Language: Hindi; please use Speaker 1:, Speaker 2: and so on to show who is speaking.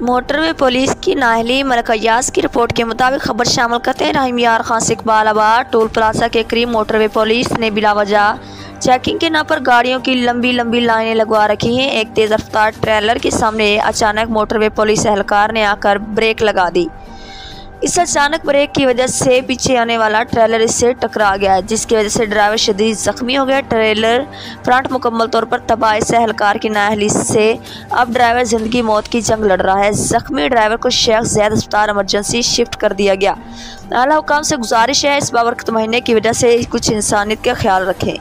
Speaker 1: मोटरवे पुलिस की नाहली मलक अय्याज की रिपोर्ट के मुताबिक खबर शामिल करते हैं रहीम यार खान से इकबालाबाद टोल प्लाजा के करीब मोटरवे पुलिस ने बिलावजह चेकिंग के नाम पर गाड़ियों की लंबी लंबी लाइनें लगवा रखी हैं। एक तेज़ रफ्तार ट्रेलर के सामने अचानक मोटरवे पुलिस एहलकार ने आकर ब्रेक लगा दी। इस अचानक ब्रेक की वजह से पीछे आने वाला ट्रेलर इससे टकरा गया, जिसकी वजह से ड्राइवर शदीद जख्मी हो गया। ट्रेलर फ्रंट मुकम्मल तौर पर तबाह। इस एहलकार की नाअहली से अब ड्राइवर जिंदगी मौत की जंग लड़ रहा है। जख्मी ड्राइवर को शेख ज़ैद अस्पताल इमरजेंसी शिफ्ट कर दिया गया। आला हुकाम से गुजारिश है इस बाबरकत महीने की वजह से कुछ इंसानियत का ख्याल रखें।